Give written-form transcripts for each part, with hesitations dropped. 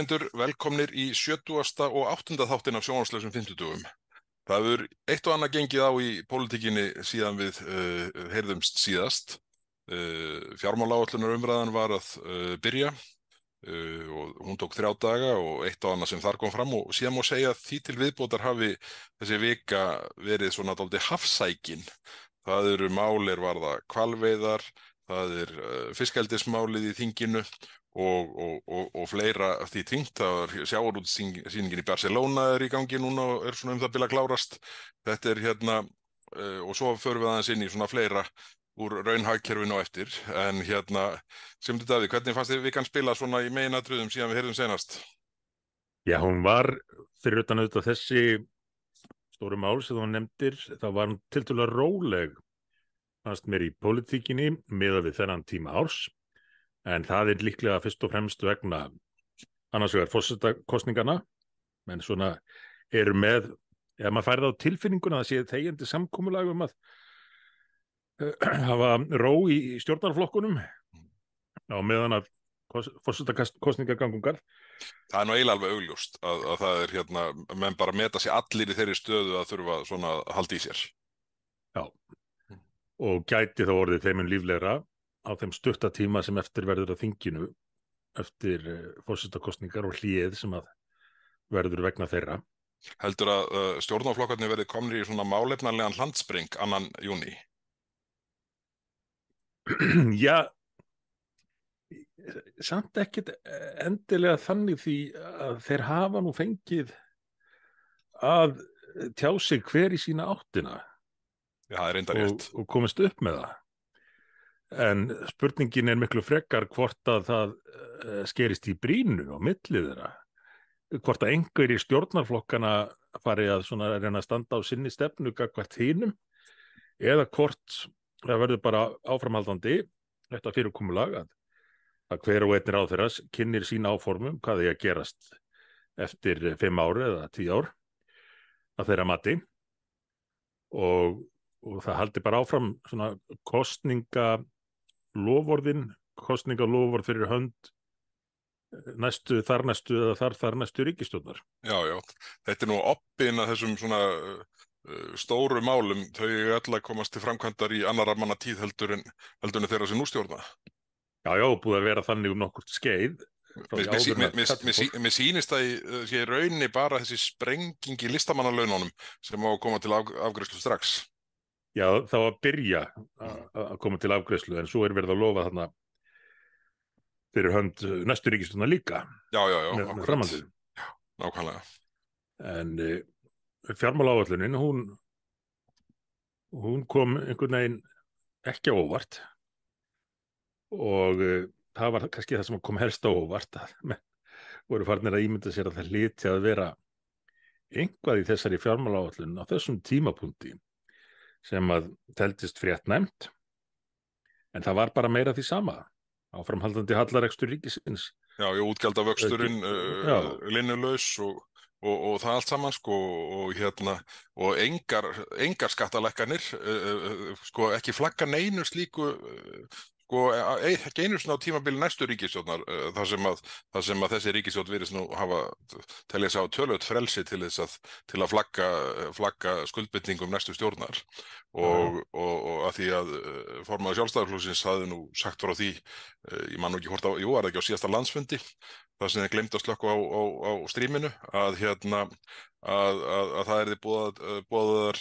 Áheyrendur, velkomnir í 70. og 8. þáttinn af sjónvarpslausum fimmtudögum. Það hefur eitt og annað gengið á í pólitíkinni síðan við heyrðumst síðast. Fjármálaáætlunarumræðan var að byrja og hún tók 3 daga og eitt og annað sem þar kom fram og síðan má segja að því til viðbótar hafi þessi vika verið svona dálítið hafsækin. Það eru mál varða hvalveiðar, það fiskeldismálið í þinginu og fleira af því tengt. Það var sjávarútvegssýningin í Barcelona í gangi núna og svona það bil að klárast. Þetta hérna og svo förum við aðeins inn í svona fleira úr raunhagkerfinu á eftir. En Sigmundur Davíð, hvernig fannst þér vikan spila svona í meginatriðum síðan við heyrðum seinast? Já, hún var fyrir utan auðvitað þessi stóru mál sem þú nefndir, þá var hún tiltölulega róleg, fannst mér, í pólitíkinni miðað við þennan tíma árs. En það líklega fyrst og fremst vegna annars vegar forsetakosninganna, menn svona eru með, ef maður færði á tilfinninguna að sé þegjandi samkomulag að hafa ró í stjórnarflokkunum á meðan að forsetakosningar gangungar. Það nú eiginlega alveg augljóst að það menn bara meta sig allir í þeirri stöðu að þurfa svona að halda í sér. Já, og gæti þá orðið þeim líflegra á þeim stutta tíma sem eftir verður að þinginu eftir forsetakosningar og hléð sem að verður vegna þeirra. Heldur að stjórnarflokkarnir verði komnir í svona málefnalegan handspring 2. júní? Já, samt ekkert endilega þannig því að þeir hafa nú fengið að tjá sig hver í sína áttina. Já, það reyndar rétt. Og komist upp með það. En spurningin miklu frekar hvort að það skerist í brýnu á milli þeirra. Hvort að einhver í stjórnarflokkana fari að svona reyna að standa á sinni stefnu gagnvart hinum, eða hvort það verður bara áframhaldandi þetta fyrirkomulag að hver og einn ráðherra kynnir sín áformum hvað eigi að gerast eftir 5 ár eða 10 ár að þeirra mati og það haldi bara áfram svona kosningalofvörð fyrir hönd næstu eða þar næstu ríkisstjórnar. Já, þetta nú obbinn að þessum svona stóru málum, þau öll að komast til framkvæmdar í annarra manna tíð heldur en þeirra sem nú stjórna. Já, búið að vera þannig nokkurt skeið. Mér sýnist að sé raunni bara þessi sprenging í listamannalaununum sem á að koma til afgreiðslu strax. Já, þá að byrja að koma til afgreiðslu, en svo verið að lofa þarna fyrir hönd næstu ríkisstjórnar líka. Já, með framhaldið. Já, nákvæmlega. En fjármálaáætlunin, hún kom einhvern veginn ekki á óvart og það var kannski það sem kom helst á óvart að menn voru farnir að ímynda sér að það hlyti að vera eitthvað í þessari fjármálaáætlun á þessum tímapunkti sem að teldist fréttnæmt, en það var bara meira því sama, áframhaldandi hallarekstur ríkisins. Já, útgjaldavöxturinn linnulaus og það allt saman og engar skattalækkanir, ekki flagga neinu slíku, ekki einu svona á tímabili næstu ríkisstjórnar, þar sem að þessi ríkisstjórn virðist nú hafa telja sig á töluvert frelsi til að flagga skuldbindningum næstu stjórnar og að því að formaður Sjálfstæðisflokksins hafði nú sagt frá því, ég man nú ekki hvort var það ekki á síðasta landsfundi, þar sem þeir gleymdu að slökkva á stríminu, að það yrði boðaðar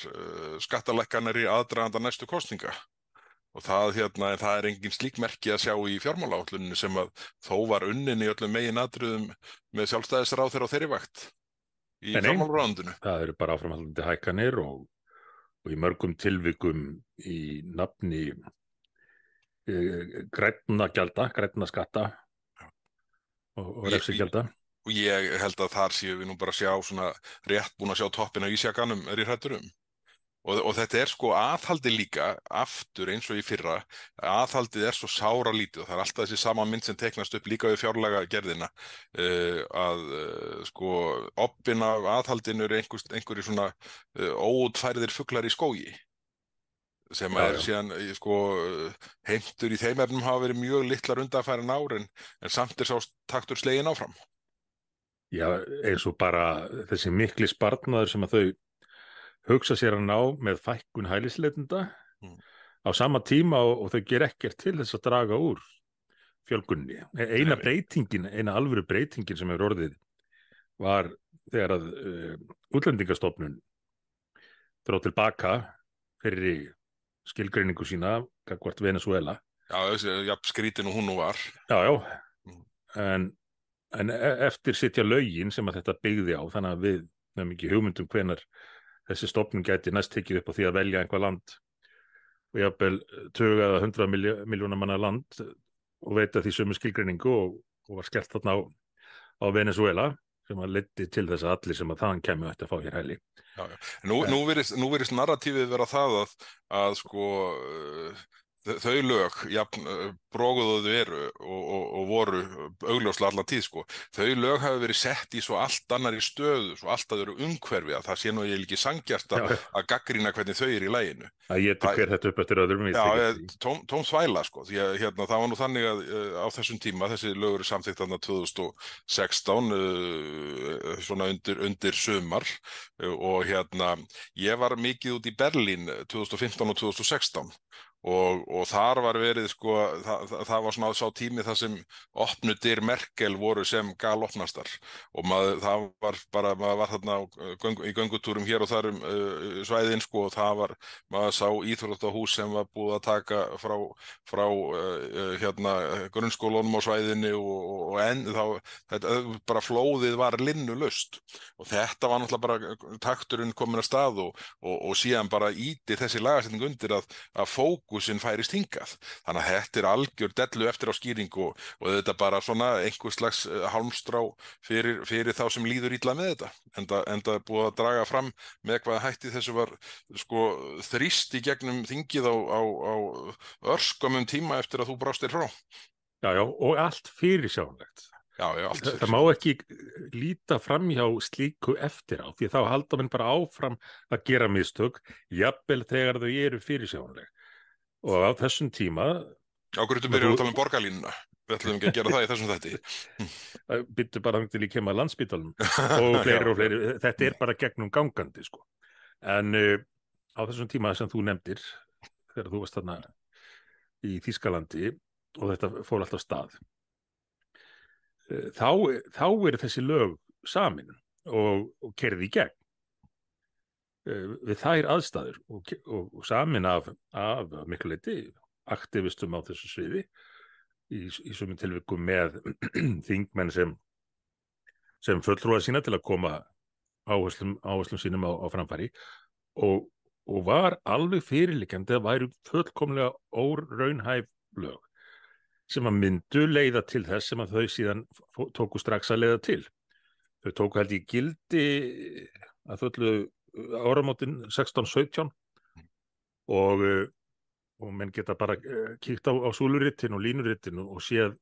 skattalækkanir í aðdraganda næstu kosninga. Og það er engin slík merki að sjá í fjármálaáætluninni sem að þó var unnin í öllum meginatriðum með sjálfstæðisráðherra á þeirri vakt í fjármálaráðuneytinu. Það eru bara áframhaldandi hækkanir og í mörgum tilvikum í nafni grænna skatta og refsigjalda. Og ég held að þar séum við nú bara að sjá svona rétt búin að sjá toppinn á ísjakanum ég hræddur um. Og þetta er aðhaldið líka, aftur eins og í fyrra, aðhaldið er svo sáralítið og það er alltaf þessi sama mynd sem teiknast upp líka við fjárlagagerðina, obbinn af aðhaldinu eru einhverjir svona óútfærðir fuglar í skógi, sem síðan heimtur í þeim efnum hafa verið mjög litlar undanfærin ár en samt sá taktur sleginn áfram. Já, eins og bara þessi mikli sparnaður sem að þau hugsa sér að ná með fækkun hælisleitenda Mm. á sama tíma og þau ger ekkert til þess að draga úr fjölgunni. Nei, Eina nei. breytingin, eina alvöru breytingin sem hefur orðið var þegar að Útlendingastofnun dró tilbaka fyrir skilgreiningu sína gagnvart Venezuela. Já, jafn skrítin og hún nú var. Já, já, Mm. en eftir sitja lögin sem að þetta byggði á, þannig að við höfum ekki hugmyndum hvenar þessi stofnun gæti næst tekið upp á því að velja einhvað land og jafnvel 20 eða 100 miljóna manna land og veita því sömu skilgreiningu og var skellt þarna á Venezuela sem að leiddi til þess að allir sem að þaðan kemur ætti að fá hér hæli. Já, já. Nú virðist narratífið vera það að sko þau lög, jafn broguð þau eru og voru augljóslega allan tíð sko, þau lög hafi verið sett í svo allt annari stöðu, svo allt að eru umhverfi að það sé nú ég ekki sangjart að gagnrýna hvernig þau eru í laginu. Það getur hver þetta upp eftir öðrum. Já, tóm þvæla sko, því að hérna, það var nú þannig að á þessum tíma, þessi lög eru samþykkt þarna 2016, svona undir sumar og hérna, ég var mikið út í Berlín 2015 og 2016 og þar var verið sko, það var svona sá tími þar sem opnu dyr Merkel voru sem galopnastar og það var bara, maður var þarna í göngutúrum hér og þar svæðin sko og maður sá íþróttahús sem var búið að taka frá hérna grunnskólunum á svæðinu og þetta bara flóðið var linnulaust og þetta var náttúrulega bara takturinn komin að stað og síðan bara ýti þessi lagasetning undir að fókusinn færist hingað. Þannig að þetta algjör dellu eftir á skýringu og þetta bara svona einhvers slags hálmstrá fyrir þá sem líður illa með þetta. Enda búið að draga fram með hvaða hætti þessu var sko þrýst í gegnum þingið á örskömmum tíma eftir að þú brást þér frá. Já, já, og allt fyrirsjáanlegt. Já, allt fyrirsjáanlegt. Það má ekki líta fram hjá slíku eftir á, því þá halda menn bara áfram að gera mistök, jafnvel þegar þau eru fyrirsjáanleg. Og á þessum tíma... Já, hverju þú byrjar að tala borgarlínuna? Við ætlum ekki að gera það í þessum þætti. Byttu bara til í kemur Landspítalunum og fleiri. Þetta er bara gegnum gangandi, sko. En á þessum tíma sem þú nefndir, þegar þú varst þarna í Þýskalandi og þetta fór alltaf stað, þá eru þessi lög samin og keyrði í gegn við þær aðstæður og samin af miklu leyti aktivistum á þessu sviði í sumum tilvikum með þingmenn sem fulltrúa sína til að koma áherslum sínum á framfæri og var alveg fyrirliggjandi að væru fullkomlega óraunhæf lög sem að myndu leiða til þess sem að þau síðan tóku strax að leiða til. Þau tóku held í gildi að fullu áramótin 16-17 og menn geta bara kíkt á súlurittin og línurittin og séð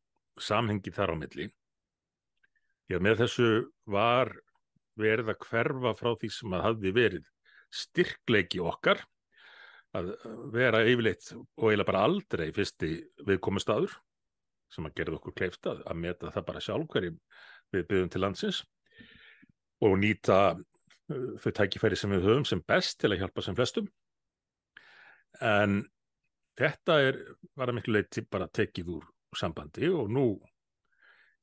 samhengi þar á milli. Já, með þessu var verið að hverfa frá því sem að hafði verið styrkleiki okkar að vera yfirleitt og eiginlega bara aldrei fyrsti viðkomustaður sem að gerði okkur kleift að meta það bara sjálf hverjum við byggðum til landsins og nýta þau tækifæri sem við höfum sem best til að hjálpa sem flestum. En þetta var að miklu leyti bara tekið úr sambandi og nú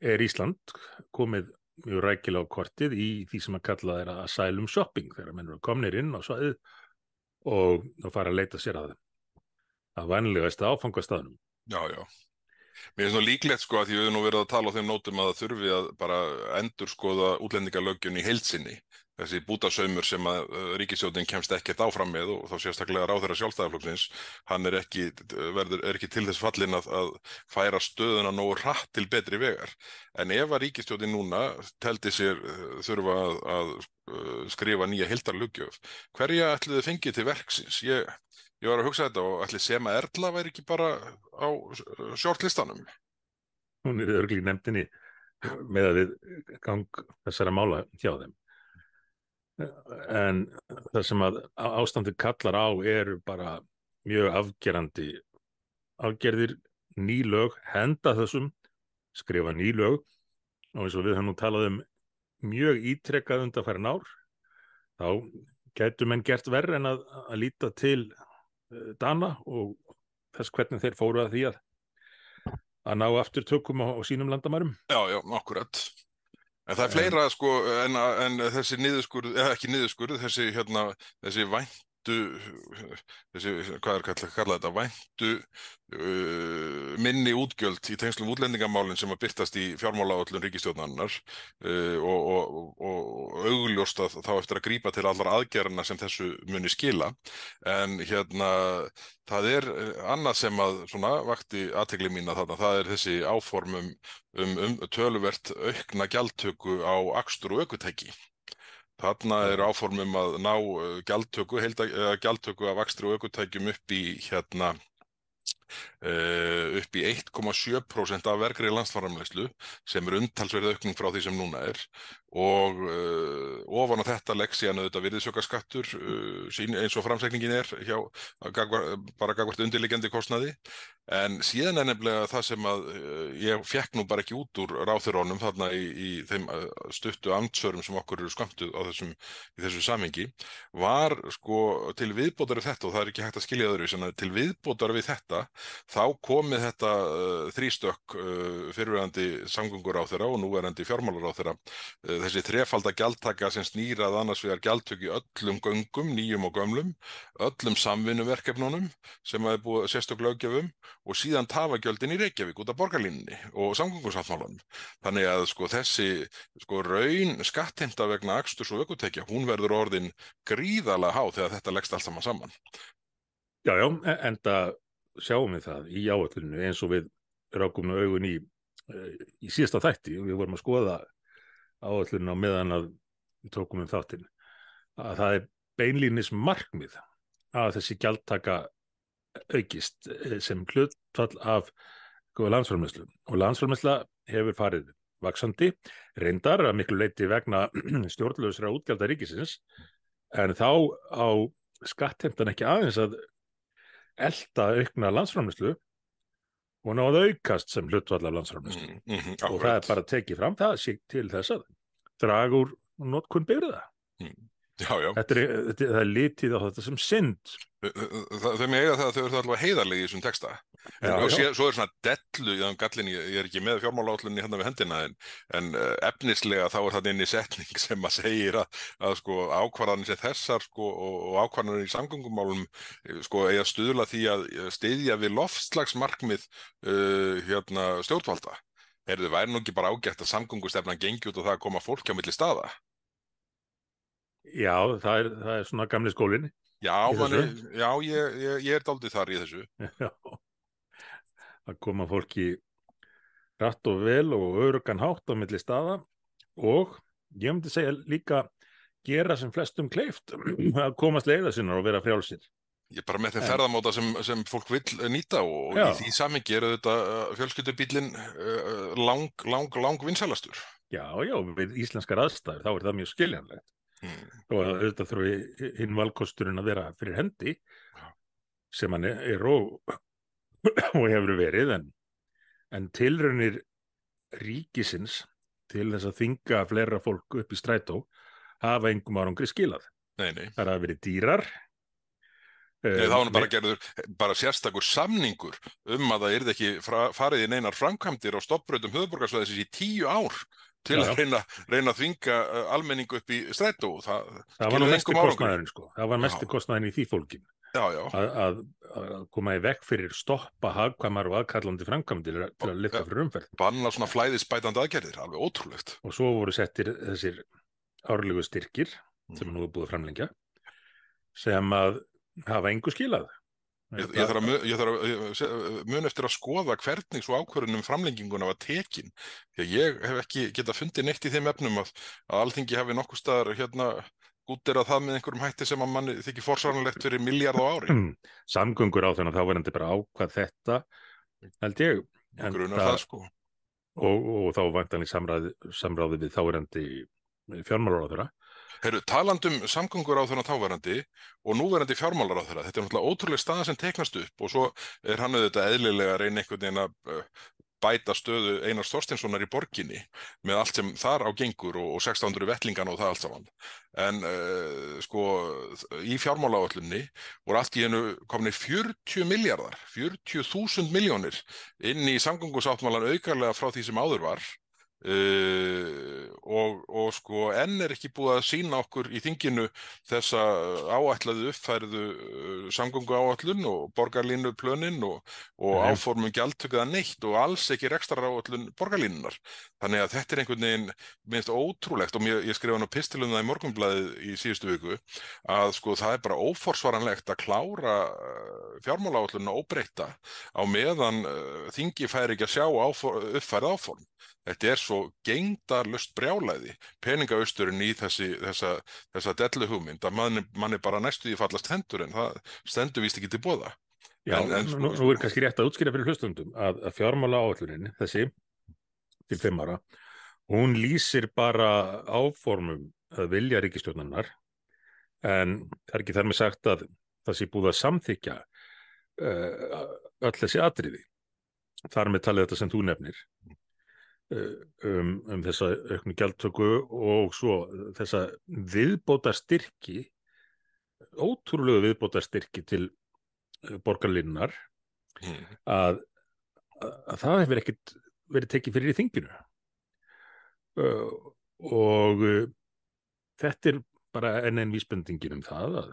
er Ísland komið mjög rækilega á kortið í því sem að kalla þeirra asylum shopping þegar menn eru komnir inn á svæðið og fara að leita sér að vænlegasta áfangastaðnum. Já, já. Mér finnst nú líklegt sko að því við höfum nú verið að tala á þeim nótum að það þurfi að bara endurskoða útlendingalöggjöfin í heild sinni. Þessi bútasaumur sem að ríkisstjórnin kemst ekkert áfram með og þá sérstaklega ráðherra Sjálfstæðisflokksins, hann er ekki til þess fallinn að færa stöðuna nógu hratt til betri vegar. En ef að ríkisstjórnin núna teldi sér þurfa að skrifa nýja heildarlöggjöf, hverja ætli þið fengið til verksins? Ég var að hugsa þetta og ætli Sema Erla væri ekki bara á shortlistanum? Hún er örugglega í nefndinni með að við gang þessara mála hjá þeim. En það sem að ástandið kallar á eru bara mjög afgerðir ný lög, henda þessum, skrifa ný lög og eins og við höfum nú talað mjög ítrekað undanfarin ár, þá gætu menn gert verð en að líta til Dana og þess hvernig þeir fóru að því að ná aftur tökum á sínum landamærum. Já, akkurat. En það fleira sko en þessi niðurskurð, eða ekki niðurskurð, þessi væntu, hvað kallað þetta, væntu minni útgjöld í tengslum útlendingamálin sem að birtast í fjármálaáætlun ríkisstjórnarinnar og augljóst að þá eftir að grípa til allar aðgerðina sem þessu muni skila. En það annað sem að svona vakti athygli mína þarna, það þessi áform um töluvert aukna gjaldtöku á akstur og ökutæki. Þarna áform að ná gjaldtöku af akstri og ökutækjum upp í 1,7% af vergri landsframleiðslu sem umtalsverð aukning frá því sem núna og ofan á þetta legg síðan auðvitað virðisaukaskattur eins og framsetningin bara gagnvart undirliggjandi kostnaði. En síðan nefnilega það sem að ég fékk nú bara ekki út úr ráðherrunum þarna í þeim stuttu andsvörum sem okkur eru skömmtuð í þessu samhengi var sko til viðbótar við þetta, og það ekki hægt að skilja öðru, til viðbótar við þetta þá komið þetta þrístök fyrrverandi samgönguráðherra og núverandi fjármálaráðherra, þessi þrefalda gjaldtaka sem snýr að annars vegar gjaldtöku í öllum göngum, nýjum og gömlum, öllum samvinnuverkefnunum sem er búið sérstök löggjöf og síðan tafagjöldin í Reykjavík út af borgarlínunni og samgöngusáttmálanum. Þannig að sko þessi raun skattheimta vegna aksturs og ökutækja, hún verður orðin gríðarlega há þegar þetta leggst allt saman. Já, enda sjáum við það í áætluninu eins og við rákum nú augun í síðasta þætti og við vorum að skoða áætluninu á meðan að við tókum þáttinn, að það beinlínis markmið að þessi gjaldtaka aukist sem hlutfall af landsframleiðslu, og landsframleiðsla hefur farið vaxandi, reyndar að miklu leyti vegna stjórnlausra útgjalda ríkisins, en þá á skattheimtan ekki aðeins að elta aukna landsframleiðslu og ná að aukast sem hlutfall af landsframleiðslu og það bara tekið fram það sé til þess að draga úr notkun bifreiða. Já. Það litið á þetta sem synd. Þau mega það að þau eru alveg heiðarlega í þessum texta. Og svo svona dellu í þann gallin, ég ekki með fjármálaáætluninni hérna við hendina, en efnislega þá það inni setning sem að segir að sko ákvarðanir sem þessar sko og ákvarðanir í samgöngumálum sko eiga stuðla því að styðja við loftslagsmarkmið stjórnvalda. Þau væri nú ekki bara ágætt að samgöngustefnan gengi út og það að koma fólki á milli staða? Já, það er svona gamli skólinn. Já, ég dálítið þar í þessu. Já, að koma fólki hratt og vel og öruggan hátt á milli staða og ég myndi segja líka gera sem flestum kleift að komast leiða sinnar og vera frjálsir. Ég bara með þeim ferðamáta sem fólk vill nýta og í því samhengi þetta fjölskyldubíllinn lang vinsælastur. Já, við íslenskar aðstæður þá það mjög skiljanlegt. Og auðvitað þurfi hinn valkosturinn að vera fyrir hendi sem hann og hefur verið en tilraunir ríkisins til þess að þvinga fleira fólk upp í strætó hafa engum árangri skilað. Nei. Það hafa verið dýrar. Nei, þá var bara gerður bara sérstakur samningur að það yrði ekki farið í neinar framkvæmdir á stofnbrautum höfuðborgarsvæðisins í 10 ár til að reyna að þvinga almenningu upp í strætó. Það var nú mesti kostnaðurinn sko. Það var mesti kostnaðurinn í því fólkin. Að koma í veg fyrir stoppa hagkvæmar og aðkallandi framkvæmdir til að lyfta fyrir umferð. Banna svona flæðisbætandi aðgerðir, alveg ótrúlegt. Og svo voru settir þessir árlegu styrkir sem nú er búið að framlengja sem að hafa engu skilað. Ég þarf að mun eftir að skoða hvernig svo ákvörðun framlenginguna var tekin. Því að ég hef ekki getað fundið neitt í þeim efnum að Alþingi hafi nokkuð staðar útdeyrað það með einhverjum hætti sem að manni þykir forsvaranlegt fyrir milljarð á ári. Samgöngur á þennan þá verðandi bara ákvað þetta, held ég. Grunar það sko. Og þá væntanlega samráði við þáverandi fjármálaráðherra. Talandum samgönguráðherra þáverandi og núverandi fjármálaráðherra, þetta náttúrulega ótrúlega staða sem teiknast upp og svo hann auðvitað eðlilega að reyna einhvern veginn að bæta stöðu Einars Þorsteinssonar í borginni með allt sem þar á gengur og 1600 vettlingana og það allt saman. En sko í fjármálaáætlunni voru allt í einu komnir 40 milljarðar, 40.000 milljónir inn í samgöngusáttmálann aukarlega frá því sem áður var. Og sko enn ekki búið að sýna okkur í þinginu þessa áætlaðu uppfærðu samgönguáætlun og borgarlínuplönin og áformum gjaldtöku eða neitt og alls ekki rekstraráætlun borgarlínunnar. Þannig að þetta einhvern veginn minnst ótrúlegt og ég skrifa nú pistil það í Morgunblaðið í síðustu viku að sko það bara óforsvaranlegt að klára fjármálaáætlunina óbreytta á meðan þingi fær ekki að sjá uppfærð áform. Þetta svo gegndarlaust brjálæði, peningaausturinn í þessa delluhugmynd að manni bara næstu því fallast hendur en það stendur víst ekki til boða. Já, nú kannski rétt að útskýra fyrir hlustundum að fjármálaáætlunin, þessi til 5 ára, hún lýsir bara áformum að vilja ríkisstjórnarinnar en það ekki þar með sagt að það sé búið að samþykkja öll þessi atriði. Þar með talið þetta sem þú nefnir. Þessa auknu gjaldtöku og svo þessa viðbótarstyrki, ótrúlegu viðbótarstyrki til borgarlínunnar að það hefur ekkert verið tekið fyrir í þinginu og þetta bara enn vísbendingin það að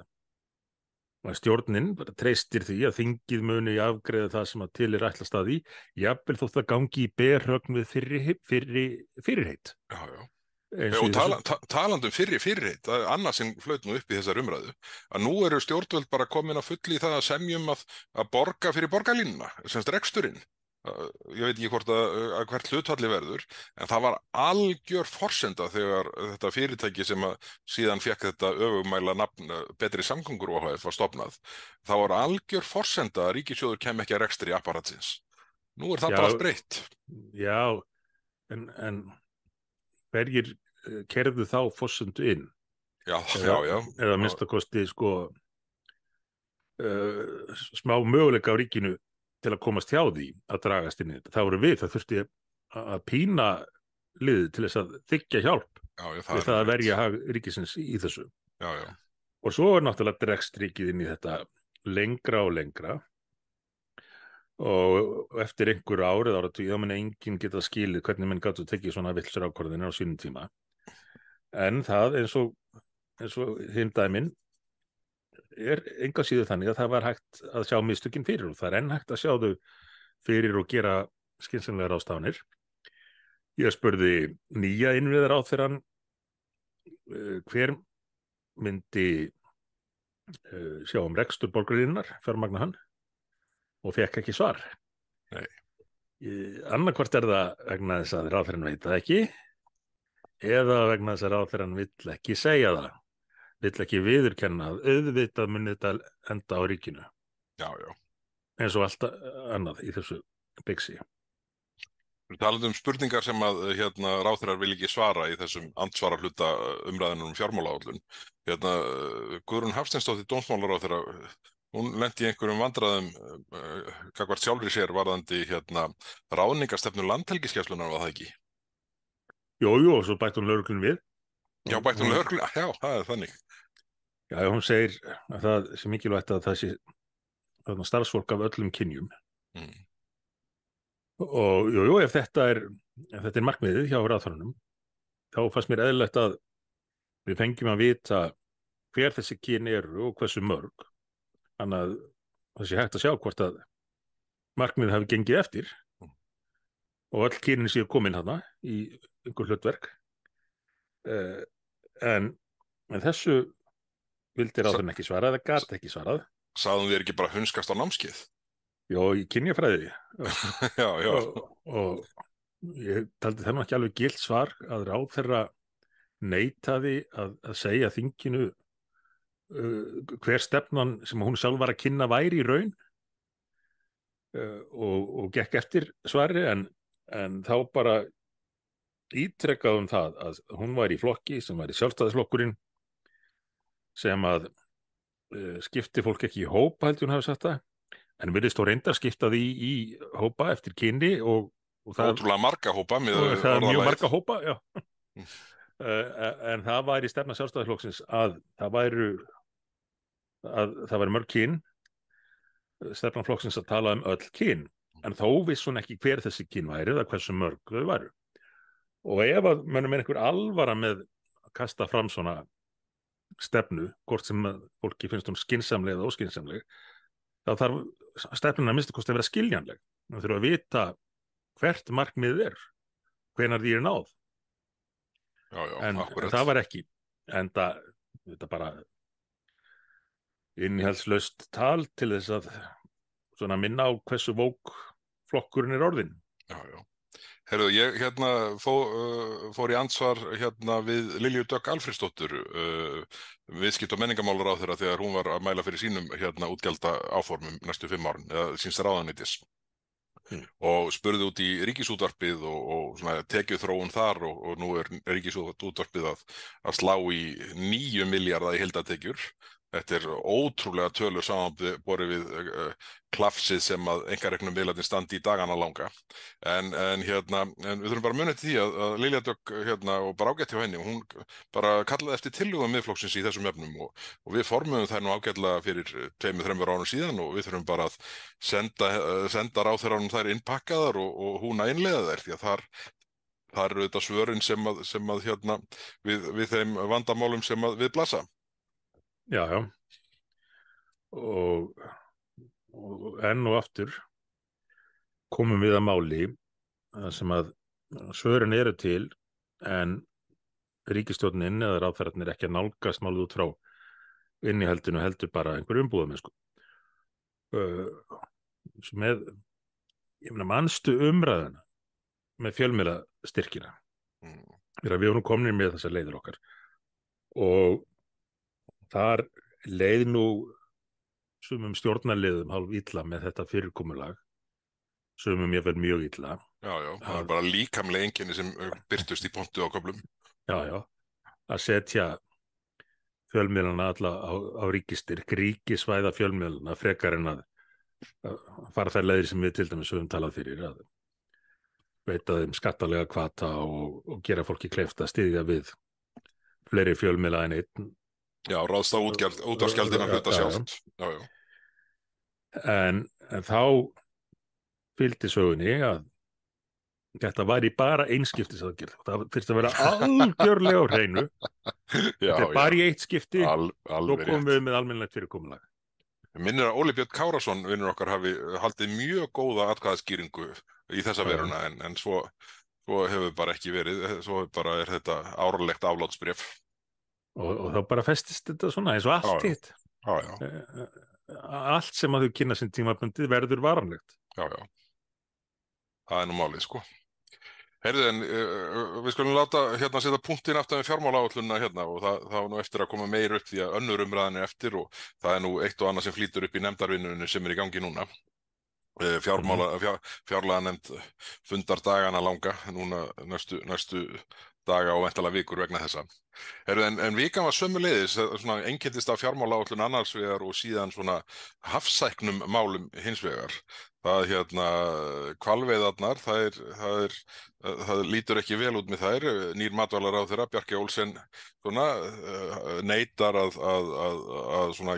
stjórnin bara treystir því að þingið muni afgreiða það sem að til ætlast að því, jafnvel þótt það gangi í berhögn við fyrirheit. Já. Og talandum fyrirheit, það annað sem flaut nú upp í þessar umræðu, að nú eru stjórnvöld bara komin að fulli í það að semjum að borga fyrir borgarlínuna, semst reksturinn. Ég veit ekki hvort að hvert hlutfalli verður, en það var algjör forsenda þegar þetta fyrirtæki sem síðan fékk þetta öfugmæla nafn Betri samgöngur ohf. Var stofnað. Það var algjör forsenda að ríkissjóður kem ekki að rekstri apparatsins. Nú það bara allt breytt. Já, en hverjir kerðu þá forsendu inn? Já. Eða minnstakosti sko smá möguleika á ríkinu til að komast hjá því að dragast inn í þetta. Það þurfti að pína liðið til þess að þiggja hjálp við það að verja hag ríkisins í þessu. Já. Og svo náttúrulega dregst ríkið inn í þetta lengra og lengra og eftir einhver árið áratug þá mun enginn geta skilið hvernig menn gátu tekið svona villsar ákvarðanir á sínum tíma. En það eins og hinn dæmin enga síður þannig að það var hægt að sjá mistökin fyrir og það enn hægt að sjá þau fyrir og gera skynsamlegar ráðstafanir. Ég spurði nýja innviðaráðherrann hver myndi sjá rekstur borgarinnar, fjármagna hann og fekk ekki svar. Nei. Annarkvort það vegna þess að ráðherrann veit það ekki eða vegna þess að ráðherrann vill ekki segja það. Vill ekki viðurkenna að auðvitað muni þetta enda á ríkinu. Já. Eins og allt annað í þessu bixi. Við talaðum spurningar sem að ráðherrar vil ekki svara í þessum andsvara hluta umræðunum fjármálaáætlun. Guðrún Hafsteinsdóttir dómsmálaráðherra, hún lenti í einhverjum vandræðum gagnvart sjálfri sér varðandi ráðningarstefnu Landhelgisgæslunnar var það ekki? Jú, og svo bætti hún lögreglunni við. Já, bætti hún lögreglunni, já, það þannig. Já, hún segir að það sé mikilvægt að það sé starfsfólk af öllum kynjum. Og jú, ef þetta er markmiðið hjá ráðherranum, þá fannst mér eðlilegt að við fengjum að vita hver þessi kyn eru og hversu mörg. Þannig að það sé hægt að sjá hvort að markmiðið hafi gengið eftir og öll kynin séu komin hana í einhver hlutverk. En þessu vildi ráðherrann ekki svara eða gat ekki svarað. Sagðum þér ekki bara hunskast á námskeið? Jó, í kynjafræði. Já. Og ég taldi það ekki alveg gilt svar að ráðherra neitaði að segja þinginu hver stefnan sem hún sjálf var að kynna væri í raun og gekk eftir svari en þá bara ítrekkaði það að hún væri í flokki sem væri Sjálfstæðisflokkurinn sem að skipti fólk ekki í hópa, heldur hún hafi sagt það, en virðist þó reyndar skipta því í hópa eftir kyni og Ótrúlega marga hópa með og það er mjög orðalagið. marga hópa, já. En það væri stefna Sjálfstæðisflokksins að það væri mörg kyn, stefna flokksins að tala öll kyn, en þó viss hún ekki hver þessi kyn væri eða hversu mörg þau væru. Og ef að mönnum einhver alvara með að kasta fram svona stefnu, hvort sem fólki finnst hún skynsamleg eða óskynsamleg, þá þarf stefnuna að minnsta kosti að vera skiljanleg. Það þurfa að vita hvert markmiðið hvenær því náð. Já, en það var ekki. En þetta bara innihaldslaust tal til þess að svona minna á hversu vók flokkurinn orðinn. Já. Herru, ég fór í andsvar við Lilju Dögg Alfreðsdóttur, viðskipt- og menningarmálaráðherra, þegar hún var að mæla fyrir sínum útgjalda áformum næstu 5 árin, eða síns ráðuneytis. Og spurði út í Ríkisútvarpið og svona tekjuþróun þar og nú Ríkisútvarpið að slá í 9 milljarða í heildartekjur. Þetta er ótrúlega tölur samanborið við klafsið sem að einkareknum miðlarnir standi í dagana langa. En við þurfum bara að muna eftir því að Lilja Dögg og bara ágætt hjá henni, hún bara kallaði eftir tillögum Miðflokksins í þessum efnum og við formum þær nú ágætlega fyrir 2-3 árum síðan og við þurfum bara að senda ráðherranum þær innpakkaðar og hún að innleiða þær, því að þar eru þetta svörin sem að við þeim vandamálum sem að við blasa. Já. Og enn og aftur komum við að máli sem að svörin eru til en ríkisstjórnin eða ráðherrarnir ekki að nálgast málið út frá innihaldinu, heldur bara einhver umbúðamennsku. Ég meina, manstu umræðuna með fjölmiðlastyrkina. Við erum nú komnir með þessar leiðir okkar og þar leið nú sumum stjórnarliðum hálf illa með þetta fyrirkomulag, sumum ég vel mjög illa. Já, það er bara líkamleg einkenni sem birtust í pontu á köflum. Já, að setja fjölmiðlana alla á ríkistyrk, ríkisvæða fjölmiðlana frekar en að fara þær leiðir sem við til dæmis höfum talað fyrir, að veita þeim skattalega hvata og gera fólki kleift að styðja við fleiri fjölmiðla en einn. Já, ráðst á útvarpsgjaldina hluta sjálft. Já. En þá fylgdi sögunni að þetta væri bara einskiptisaðgerð. Það þyrfti að vera algjörlega á hreinu. Þetta er bara í eitt skipti, svo komum við með almennilegt fyrirkomulag. Minnir að Óli Björn Kárason, vinnur okkar, hafi haldið mjög góða atkvæðaskýringu í þessa veruna, en svo hefur bara ekki verið, svo bara er þetta árlegt aflátsbréf. Og þá bara festist þetta svona eins og allt hitt. Allt sem að þau kynna sinn tímabundið verður varanlegt. Já. Það er nú málið, sko. Heyrðu, en við skulum láta setja punktinn aftan við fjármálaáætlunina og það var nú eftir að koma meir upp því að önnur umræðan er eftir og það er nú eitt og annað sem flýtur upp í nefndarvinnunni sem er í gangi núna. Fjárlaganefnd fundar dagana langa núna næstu daga og væntanlega vikur vegna þessa. En vikan var sömuleiðis svona einkenndist af fjármálaáætlun annars vegar og síðan svona hafsæknum málum hins vegar. Það hvalveiðarnar, það lítur ekki vel út með þær. Nýr matvælaráðherra Bjarkey Olsen neitar að svona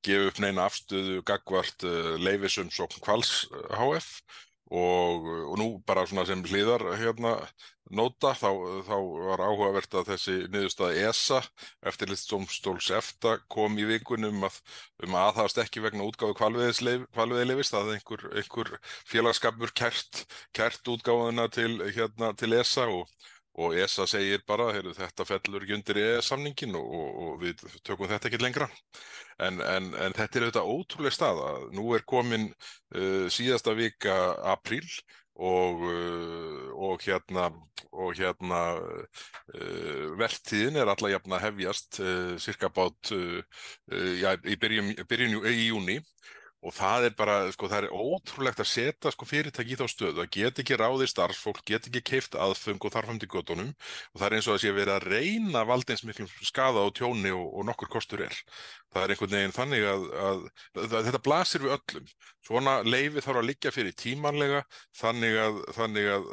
gefa upp neina afstöðu gagnvart leyfisumsókn Hvals hf. Og nú bara svona sem hliðar nóta þá var áhugavert að þessi niðurstaða ESA, eftirlitsdómstóls EFTA, kom í vikunni að aðhafast ekki vegna útgáfu hvalveiðileyfis, það einhver félagsskapur kært útgáfuna til ESA og ESA segir bara, þetta fellur ekki undir EES-samningin og við tökum þetta ekki lengra. En þetta er auðvitað ótrúleg staða. Nú er komin síðasta vika apríl og vertíðin er alla jafna að hefjast cirka bát í byrjun í júní Og það er bara, sko, það er ótrúlegt að setja sko fyrirtæki í þá stöðu að geta ekki ráðið starfsfólk, geta ekki keypt aðföng og þarfram til götunum og það er eins og að sé verið að reyna að valda eins miklum skaða og tjóni og nokkur kostur er. Það er einhvern veginn þannig að þetta blasir við öllum. Svona leyfi þarf að liggja fyrir tímanlega þannig að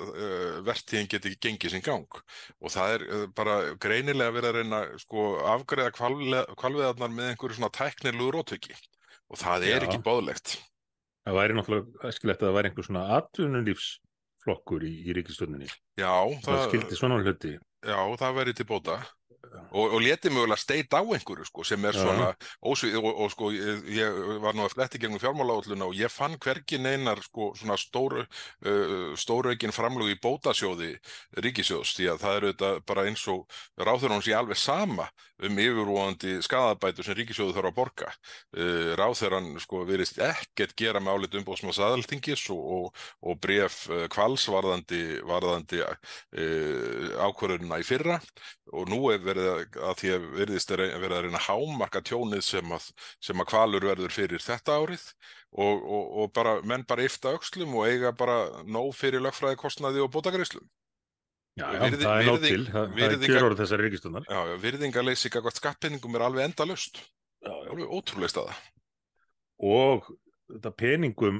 vertíðin geti ekki gengið sinn gang. Og það er bara greinilega verið að reyna sko afgreiða hvalveiðarnar með einhverju svona tæknilegu róttæki. Og það er ekki boðlegt. Það væri náttúrulega æskilegt að það væri einhver svona atvinnulífsflokkur í ríkisstjórninni. Já, það skildi svona hluti. Já, það væri til bóta. Og léti mögulega steita á einhverju sko, sem er svona ósvið og sko ég var nú að fletti gegnum fjármálaáætlunina og ég fann hvergi neinar sko svona stóraukin framlög í bótasjóði ríkissjóðs því að það er auðvitað bara eins og ráðherranum sé alveg sama yfirvofandi skaðabætur sem ríkissjóður þarf að borga. Ráðherrann sko virðist ekkert gera með álit umboðsmanns Alþingis og bréf Hvals varðandi ákvörðunina í fyrra og nú er verið að því að virðist verið að reyna að hámarka tjónið sem að Hvalur verður fyrir þetta árið og bara menn bara yfta öxlum og eiga bara nóg fyrir lögfræðikostnaði og bótagreiðslum. Já, það er nóg til, það er kjörorð þessari ríkisstjórnar. Já, virðingarleysi gagnvart skattpenningum er alveg endalaust. Alveg ótrúleg staða. Og þetta peningum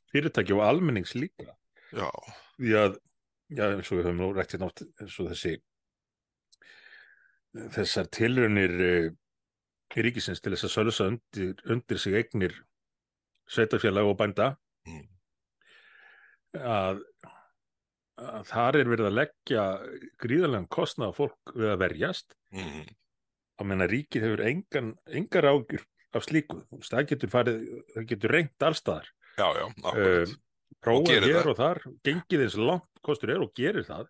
fyrirtæki og almennings líka. Já. Því að, eins og við höfum nú rætt hérna oft, eins og þessar tilraunir ríkisins til þess að sölsa undir sig eignir sveitarfélaga og bænda að þar er verið að leggja gríðarlegan kostnað á fólk við að verjast á meðan ríkið hefur engar ágjur af slíku. Það getur reynt allstaðar. Já, akkurat. Prófað hér og þar, gengið eins langt kostur er og gerir það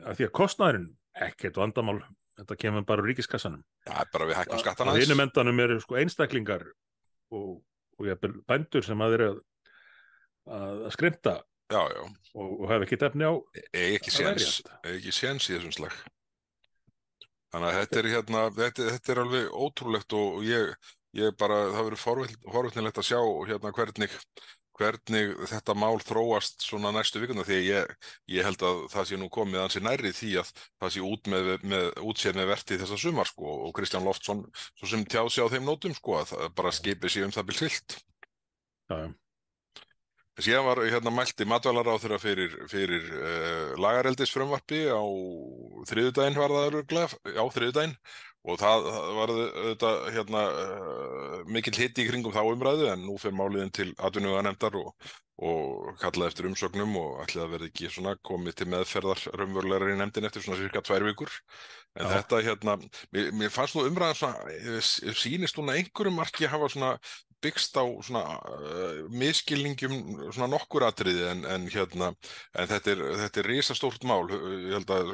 af því að kostnaðurinn ekkert vandamál, þetta kemur bara úr ríkiskassanum. Já, bara við hækkum skattana aðeins. Á hinum endanum eru sko einstaklingar og jafnvel bændur sem að eru að skrimta og hafa ekki efni á ekki séns í þessum slag. Þannig að þetta er alveg ótrúlegt og ég bara, það verður forvitnilegt að sjá hérna hvernig þetta mál þróast svona næstu vikuna því að ég held að það sé nú komið ansi nærri því að það sé útséð með vertið þessa sumar sko og Kristján Loftsson svo sem tjáð sig á þeim nótum sko að það bara skipið sig það bil siglt. Já. Síðan var mælti matvælaráðherra fyrir lagareldisfrumvarpi á þriðjudaginn var það örugglega, á þriðjudaginn og það var mikill hiti í kringum þá umræðu en nú fer máliðin til atvinnuveganefndar og kallaði eftir umsögnum og ætli það verði ekki svona komið til meðferðar raunverulegar í nefndin eftir svona cirka 2 vikur. En þetta mér fannst nú umræðan svona, sýnist hún að einhverjum marki hafa svona byggst á svona misskilningjum svona nokkur atriði en þetta er risastórt mál. Ég held að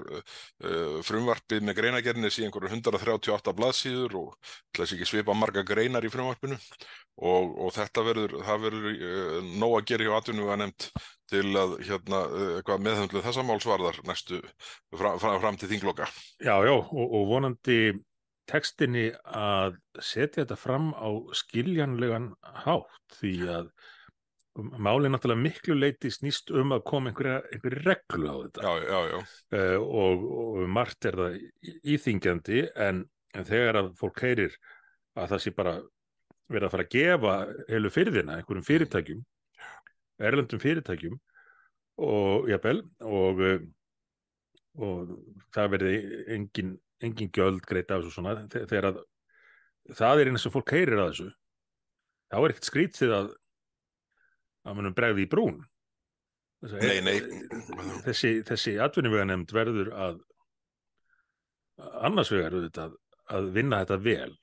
frumvarpið með greinargerðinni sé einhverju 138 blaðsíður og ætla ekki svipa marga greinar í frumvarpinu og það verður nóg að gera hjá atvinnuveganefnd til að eitthvað meðhöndluð þessa máls varðar næstu fram til þingloka. Já, og vonandi textinni að setja þetta fram á skiljanlegan hátt því að málið náttúrulega miklu leyti snýst að koma einhverju reglu á þetta. Já. Og margt er það íþyngjandi en þegar að fólk heyrir að það sé bara verið að fara að gefa heilu firðina einhverjum fyrirtækjum, erlendum fyrirtækjum og jafnvel og það verði engin gjöld greidd af þessu svona þegar að það er eins og fólk heyrir að þessu þá er ekkert skrítið að munum bregði í brún. Nei. Þessi atvinnuveganefnd verður að annars vegar að vinna þetta vel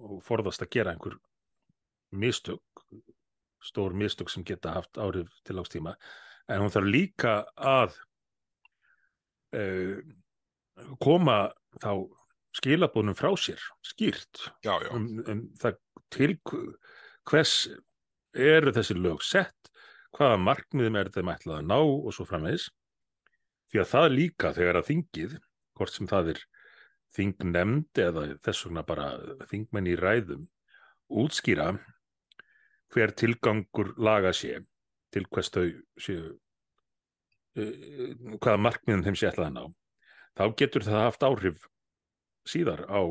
og forðast að gera einhver stór mistök sem geta haft áhrif til langs tíma en hún þarf líka að koma þá skilaboðnum frá sér skýrt það til hvers eru þessi lög sett, hvaða markmiðum þeim ætlað að ná og svo framvegis því að það líka þegar að þingið, hvort sem það er þingnefnd eða þess vegna bara þingmenn í ræðum útskýra hver tilgangur laga sé, til hvers þau séu, hvaða markmiðum þeim sé ætlað að ná, þá getur það haft áhrif síðar á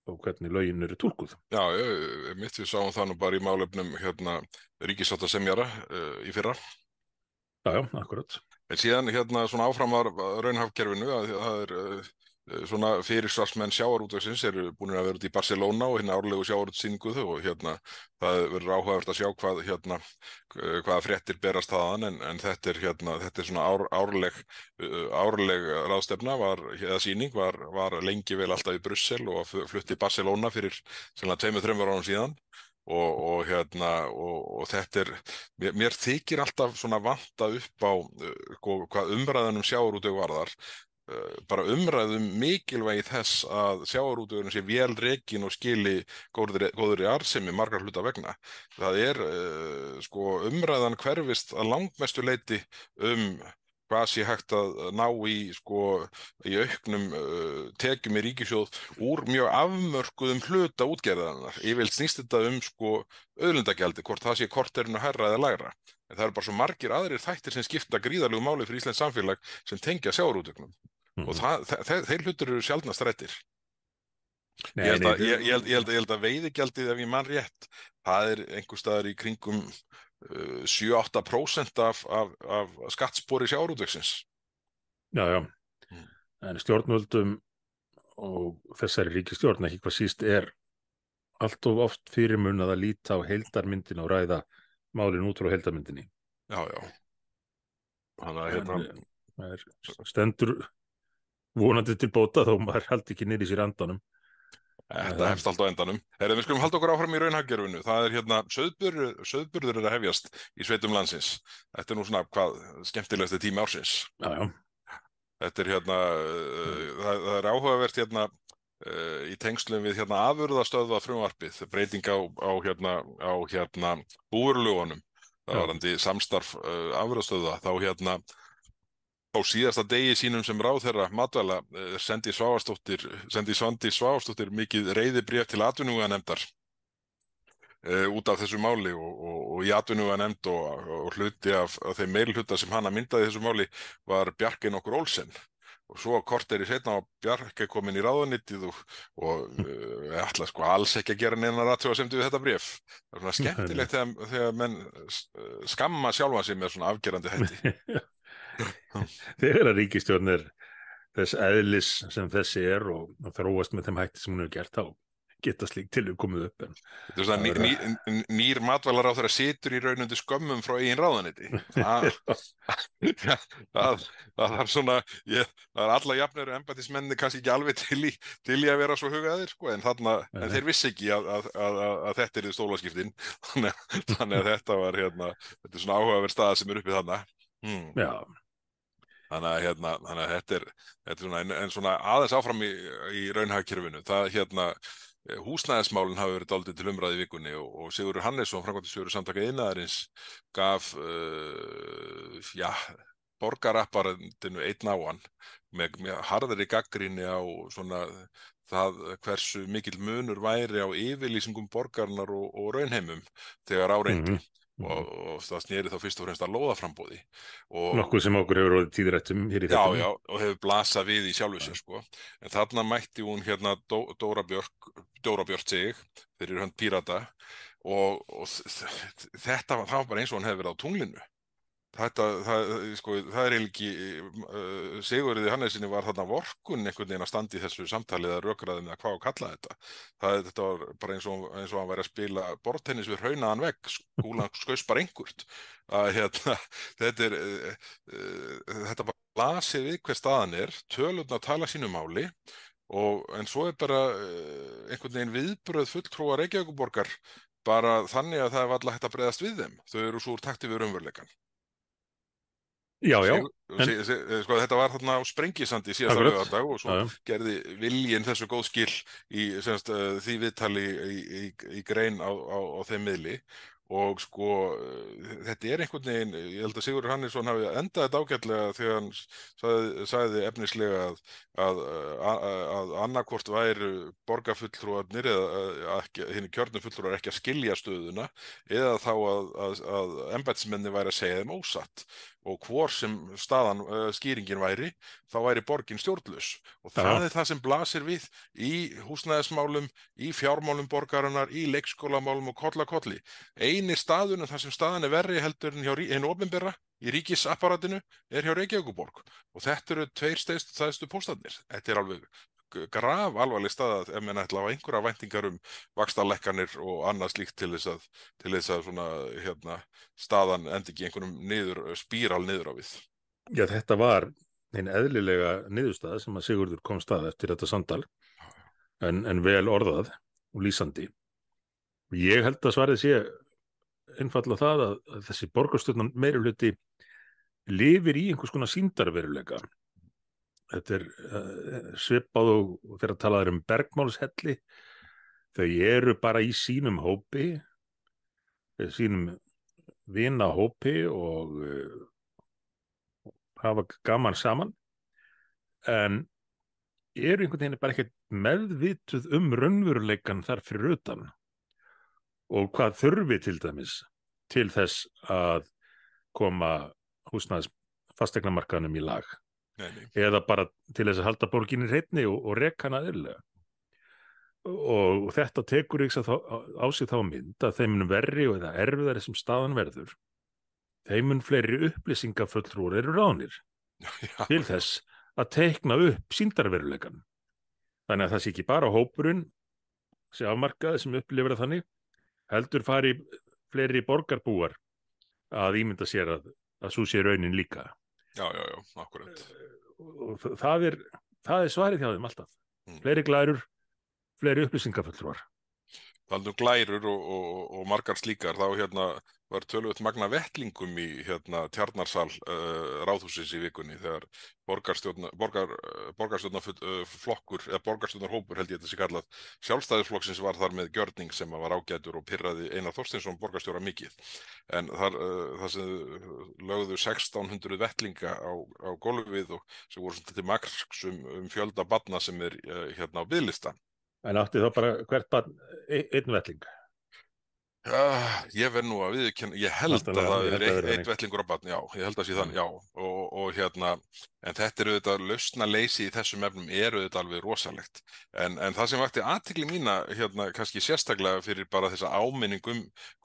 hvernig lögin eru túlkuð. Já, mitt við sáum það nú bara í málefnum ríkissáttasemjara í fyrra. Já, akkurat. En síðan svona áfram að raunhagkerfinu að það er svona fyrirsvarsmenn sjávarútvegsins eru búin að vera út í Barcelona og árlegu sjávarútvegssýningu og það verður áhugavert að sjá hvaða fréttir berast þaðan en þetta er svona árleg ráðstefna eða sýning var lengi vel alltaf í Brussel og flutti í Barcelona fyrir svona 2-3 árum síðan. Og þetta mér þykir alltaf svona vanta upp á hvað umræðan sjávarútveg varðar, bara umræðum mikilvægi þess að sjávarútvegurinn sé vel rekinn og skili góðri arðsemi margar hluta vegna. Það umræðan hverfist að langmestu leyti hvað sé hægt að ná í auknum tekjum í ríkissjóð úr mjög afmörkuðum hluta útgerðarinnar. Yfirleitt snýst þetta auðlindagjaldi, hvort það sé korterinu hærra eða lægra. En það eru bara svo margir aðrir þættir sem skipta gríðarlegu máli fyrir íslenskt samfélag sem tengja sjávarútvegnum. Og þeir hlutir eru sjaldnast ræddir. Ég held að veiðigjaldið, ef ég man rétt, það er einhvers staðar í kringum 7-8% af skattspori sjávarútvegsins. Já. En stjórnvöldum og þessari ríkisstjórn ekki hvað síst er allt of oft fyrirmunað að líta á heildarmyndin og ræða málin út frá heildarmyndinni. Já. Þannig að það er stendur vonandi til bóta þó maður haldi ekki niður í sér andanum. Þetta hefst allt á endanum. Við skulum halda okkur áfram í raunhagkerfinu. Það er sauðburður að hefjast í sveitum landsins. Þetta er nú svona skemmtilegasti tími ársins. Já. Þetta er það er áhugavert í tengslum við afurðastöðva frumvarpið, breyting á búvörulögunum. Það varðandi samstarf afurðastöðva. Á síðasta degi sínum sem ráðherra matvæla sendi Svandís Svavarsdóttir mikið reiðibréf til atvinnuveganefndar út af þessu máli og í atvinnuveganefnd og hluti af þeim meirihluta sem hana myndaði þessu máli var Bjarkey nokkur Olsen. Og svo korteri seinna á Bjarkey komin í ráðuneytið og ætla alls ekki að gera neinar athugasemdir við þetta bréf. Það er svona skemmtilegt þegar menn skamma sjálfa sig með svona afgerandi hætti. Þegar að ríkisstjórn er þess eðlis sem þessi er og þróast með þeim hætti sem hún hefur gert, þá geta slík tilhug komið upp. Þetta er svona nýr matvælaráðherra situr í raunundi skömmum frá eigin ráðuneyti. Það er svona, það er alla jafnir embættismenni kannski ekki alveg til í að vera svo hugaðir, en þeir vissi ekki að þetta er stólaskiptin. Þannig að þetta er svona áhugaverð staða sem er uppið þarna. Já. Þannig að þetta er svona, en svona aðeins áfram í raunhagkerfinu. Húsnæðismálin hafa verið dálítið til umræðu í vikunni og Sigurður Hannesson, framkvæmdastjóri Samtaka iðnaðarins, gaf borgarapparatinu einn á hann með harðari gagnrýni á svona það hversu mikill munur væri á yfirlýsingum borgarinnar og raunheimum þegar á reyndi. Og það sneri þá fyrst og fremst að lóðaframboði. Nokkuð sem okkur hefur orðið tíðrætt hér í þetta. Já, og hefur blasað við í sjálfu sér, En þarna mætti hún Dóra Björt sig fyrir hönd Pírata og það var bara eins og hann hefði verið á tunglinu. Það er ekki Sigurði Hannesinni var þarna vorkunn einhvern veginn að standa í þessu samtali eða rökræðum eða hvað að kalla þetta. Þetta var bara eins og hann væri að spila borðtennis við hraunaðan vegg, kúlan skaust bara einhvert. Þetta bara blasir við hver staðan er, tölurnar tala sínu máli en svo er bara einhvern veginn viðbrögð fulltrúa Reykjavíkurborgar bara þannig að það er varla hægt að bregðast við þeim. Þau eru svo úr takti við raunveruleikann. Já. Þetta var þarna á Sprengisandi síðasta laugardag og svo gerði Viljinn þessu góð skil í því viðtali í grein á þeim miðli og sko þetta einhvern veginn, ég held að Sigurður Hannesson hafi endað þetta ágætlega þegar hann sagði efnislega að annarkvort væru borgarfulltrúarnir eða hinn kjörnu fulltrúar ekki að skilja stöðuna eða þá að embættismenni væri að segja þeim ósatt og hvor sem skýringin væri, þá væri borgin stjórnlaus og það það sem blasir við í húsnæðismálum, í fjármálum borgarinnar, í leikskólamálum og koll. Eini staðurinn þar sem staðan verri heldur en hjá hinu opinbera í ríkisapparatinu hjá Reykjavíkurborg og þetta eru tveir stærstu póstarnir. Þetta alveg graf alvarleg staða ef menn ætla að hafa einhverja væntingar vaxtalækkanir og annað slíkt til þess að svona, staðan endi ekki einhverjum spíral niður á við. Já, þetta var ein eðlilega niðurstaða sem að Sigurður kom stað eftir þetta samtal en vel orðað og lýsandi. Ég held að svarið sé einfaldlega það að þessi borgarstjórnar meirihluti lifir í einhvers konar sýndarveruleika. Þetta svipað og þegar talað bergmálshelli. Þau eru bara í sínum hópi, sínum vinahópi og hafa gaman saman, en eru einhvern veginn bara ekkert meðvituð raunveruleikann þar fyrir utan og hvað þurfi til dæmis til þess að koma húsnæðis fasteignamarkaðnum í lag. Nei. Eða bara til þess að halda borginni hreinni og reka hana eðlilega. Og þetta tekur á sig þá mynd að þeim mun verri og eða erfiðari sem staðan verður, þeim mun fleiri upplýsingafulltrúar eru ráðnir til þess að teikna upp sýndarveruleikann. Þannig að það sé ekki bara hópurinn sé afmarkaði sem upplifir það þannig, heldur fari fleiri borgarbúar að ímynda sér að svo sé raunin líka. Já, akkurat. Og það er svarið hjá þeim alltaf. Fleiri glærur, fleiri upplýsingafulltrúar. Talandi glærur og margar slíkar, þá var töluvert magna vettlingum í Tjarnarsal Ráðhússins í vikunni þegar borgarstjórnarflokkur eða borgarstjórnarhópur held ég þetta sé kallað Sjálfstæðisflokksins var þar með gjörning sem var ágætur og pirraði Einar Þorsteinsson borgarstjóra mikið. En það sem lögðu 1600 vettlinga á gólfið og sem voru til marks fjölda barna sem á biðlista. En átti þá bara hvert barn einn vettling? Ég verð nú að viðurkenna, ég held að það er einn vettlingur á barn, já, ég held að sé þannig, já, og en þetta auðvitað lausnaleysi í þessum efnum auðvitað alveg rosalegt, en það sem vakti athygli mína, kannski sérstaklega fyrir bara þessa áminning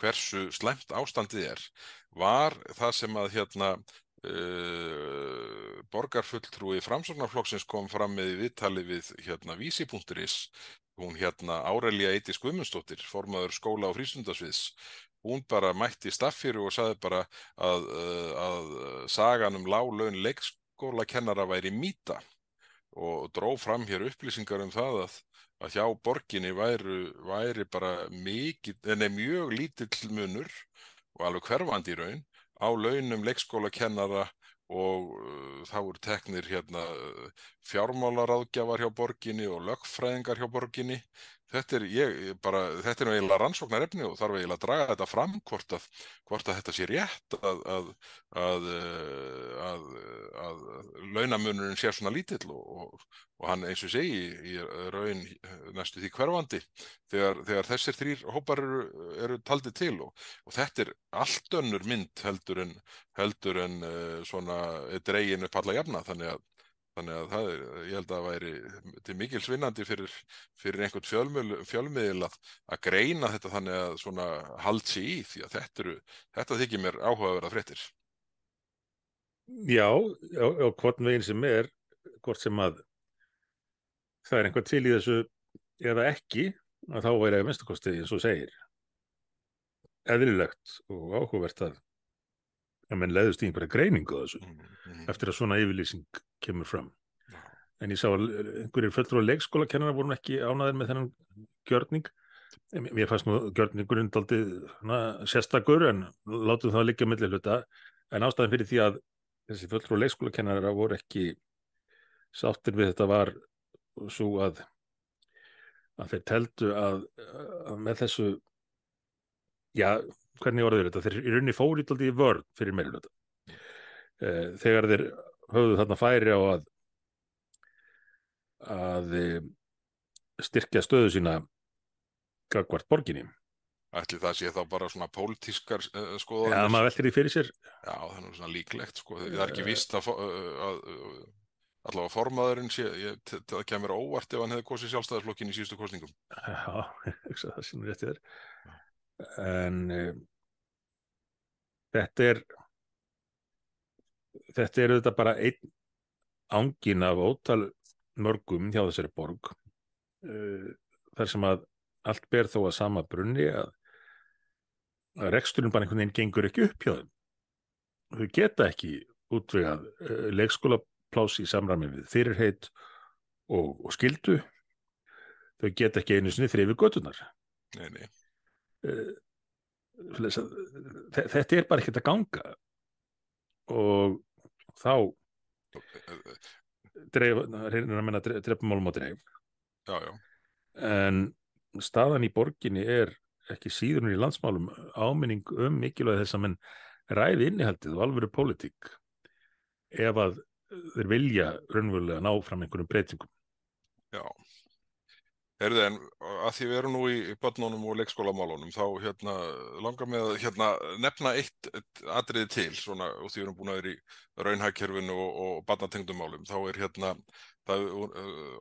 hversu slæmt ástandið var það sem að borgarfulltrúi Framsóknarflokksins kom fram með í viðtali við Vísi.is. Hún Árelía Eydís Guðmundsdóttir, formaður skóla- og frístundasviðs, hún bara mætti staffíru og sagði bara að sagan lág laun leikskólakennara væri mýta og dró fram hér upplýsingar það að hjá borginni væri bara mjög lítill munur og alveg hverfandi í raun á launum leikskólakennara og þá eru teknir fjármálaráðgjafar hjá borginni og lögfræðingar hjá borginni. Þetta er nú eiginlega rannsóknarefni og þarf eiginlega að draga þetta fram hvort að þetta sé rétt að launamunurinn sé svona lítill og hann eins og segi í raun næstu því hverfandi þegar þessir þrír hópar eru taldir til og þetta er allt önnur mynd heldur en svona dregin upp alla jafna þannig að ég held að það væri til mikils vinnandi fyrir einhvern fjölmiðil að greina þetta þannig að svona haldi sig í því að þetta þykir mér áhugaverðar fréttir. Já, hvort veginn sem hvort sem að það er eitthvað til í þessu eða ekki, að þá væri að minnsta kosti eins og segir eðlilegt og áhugavert að menn leiðust í einhverja greiningu á þessu eftir að svona yfirlýsing kemur fram. En ég sá að einhverjir fulltrúar leikskólakennara voru ekki ánægðir með þennan gjörning. Mér fannst nú gjörningurinn dálítið sérstakur en látum það liggja á milli hluta. En ástæðan fyrir því að þessi fulltrúar leikskólakennara voru ekki sáttir við þetta var svo að þeir teldu að með þessu hvernig orður þetta, þeir í rauninni fóru í vörn fyrir meirihluta. Þegar þeir höfðu þarna færi á að styrkja stöðu sína gagnvart borginni. Ætli það sé þá bara svona pólitískar Já, skoðanir? maður veltir því fyrir sér. Já, það er svona líklegt, sko. Það er ekki víst að allavega formaðurinn það kemur óvart ef hann hefði kosið Sjálfstæðisflokkinn í síðustu kosningum. Já, það sé nú rétt í þér. En þetta er auðvitað bara einn anginn af ótal mörgum hjá þessari borg, þar sem að allt ber þó að sama brunni, að reksturinn bara einhvern veginn gengur ekki upp hjá þeim. Þau geta ekki útvegað leikskólapláss í samræmi við fyrirheit og skyldu. Þau geta ekki einu sinni þrifið göturnar. Nei. Þetta er bara ekkert að ganga, og þá reynir að menna drepa málum á dreif. Já. En staðan í borginni er ekki síður en í landsmálum áminning mikilvægi þess að menn ræði innihaldið og alvöru pólitík ef að þeir vilja raunverulega ná fram einhverjum breytingum. Já. Heyrðu, en að því við erum nú í börnunum og leikskólamálunum, þá langar mig að nefna eitt atriði til, svona, og því við erum búin að vera í raunhagkerfinu og barnatengdum málum, þá það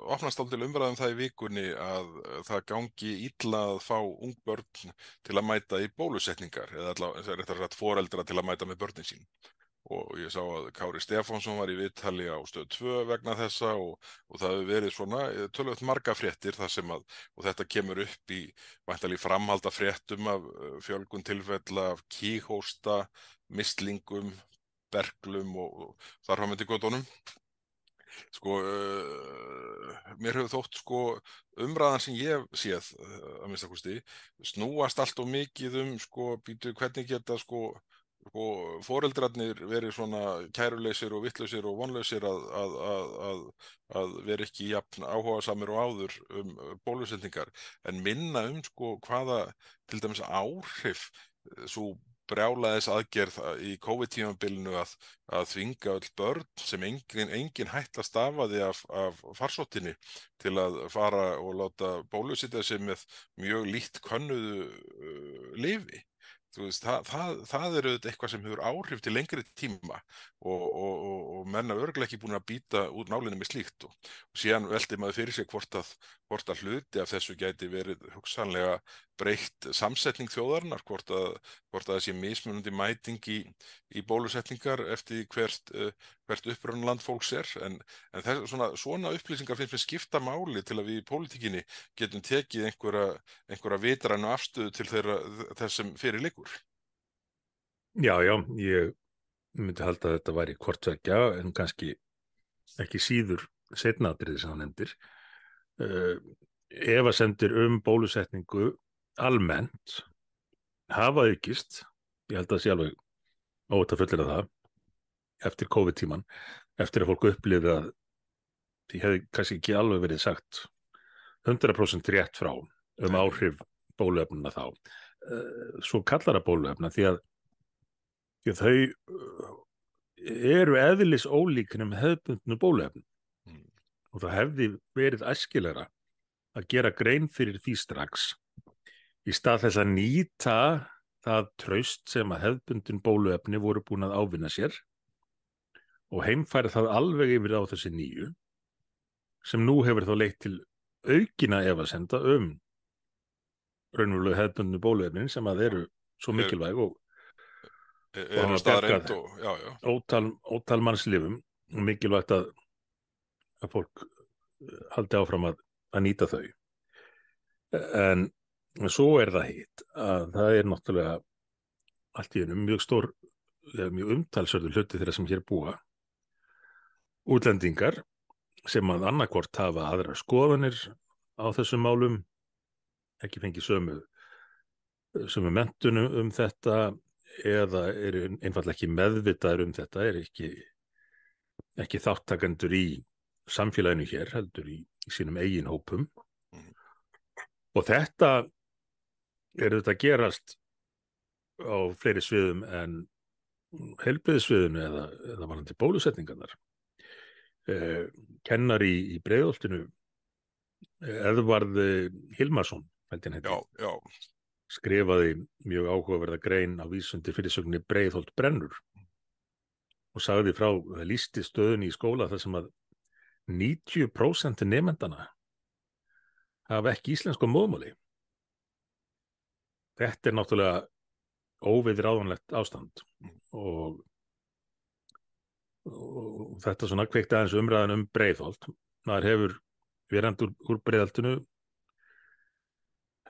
opnast aldrei umræðum það í vikunni að það gangi illa að fá ung börn til að mæta í bólusetningar, eða réttar sagt foreldra til að mæta með börnin sín. Og ég sá að Kári Stefánsson var í viðtali á Stöð 2 vegna þessa, og það hefur verið svona töluvert marga fréttir þar sem og þetta kemur upp í væntanlega framhalda fréttum af fjölgun tilfella af kíghósta, mistlingum, berklum og þar fram eftir götunum. Sko, mér hefur þótt umræðan sem ég hef séð, að minnsta kosti, snúast allt of mikið býtu hvernig geta foreldrarnir verið svona kæruleysir og vittlausir og vonlausir að vera ekki jafn áhugasamir og áður bólusetningar, en minna hvaða til dæmis áhrif svo brjálæðis aðgerð í COVID-tímabilinu að þvinga öll börn sem engin hætta stafaði af farsóttinni til að fara og láta bólusetja sig með mjög lítt könnuðu lyfi. Það er auðvitað eitthvað sem hefur áhrif til lengri tíma og menn er örugglega ekki búin að bíta úr nálinni með slíkt, og síðan velti maður fyrir sig hvort að hluti af þessu gæti verið hugsanlega breytt samsetning þjóðarinnar, hvort að það sé mismunandi mæting í bólusetningar eftir hvert upprunaland fólks er, en svona upplýsingar finnst mér skipta máli til að við í pólitíkinni getum tekið einhverja vitrænu afstöðu til þess sem fyrir liggur. Já, ég myndi halda að þetta væri hvort tveggja, en kannski ekki síður seinna atriði sem hann nefndir. Efasemdir bólusetningu almennt hafa aukist, ég held að sé alveg óhætt að fullyrða það, eftir COVID-tíman, eftir að fólk upplifði að því hefði kannski ekki alveg verið sagt 100% rétt frá áhrif bóluefnina þá, svo kallara bóluefna, því að þau eru eðlis ólíknum hefðbundnu bóluefnum, og það hefði verið æskilegra að gera grein fyrir því strax í stað þess að nýta það traust sem að hefðbundin bóluefni voru búin að ávinna sér og heimfæra það alveg yfir á þessi nýju, sem nú hefur þá leitt til aukina efasemda raunverulega hefðbundnu bóluefnin sem að eru svo mikilvæg og hafa bjargað ótal mannslifum, og mikilvægt að fólk haldi áfram að nýta þau. En svo er það hitt að það er náttúrulega allt í einu mjög umtalsverður hluti þeirra sem hér búa, útlendingar sem að annarkvort hafa aðrar skoðanir á þessum málum, ekki fengið sömu menntun þetta, eða eru einfaldlega ekki meðvitaður þetta, er ekki þáttakendur í samfélaginu hér, heldur í sínum eigin hópum. Og þetta er þetta gerast á fleiri sviðum en heilbrigðissviðinu eða varandi bólusetningarnar. Kennari í Breiðholtinu, Eðvarð Hilmarsson, held ég hann heiti, Já, já, skrifaði mjög áhugaverða grein á vísundi fyrirsögninni Breiðholt brennur og sagði frá, lýsti stöðunni í skóla þar sem að 90% nemendana hafa ekki íslensku móðmáli. Þetta er náttúrulega óviðráðanlegt ástand og þetta svona kveikti aðeins umræðan Breiðholt. Maður hefur verandi úr Breiðholtinu,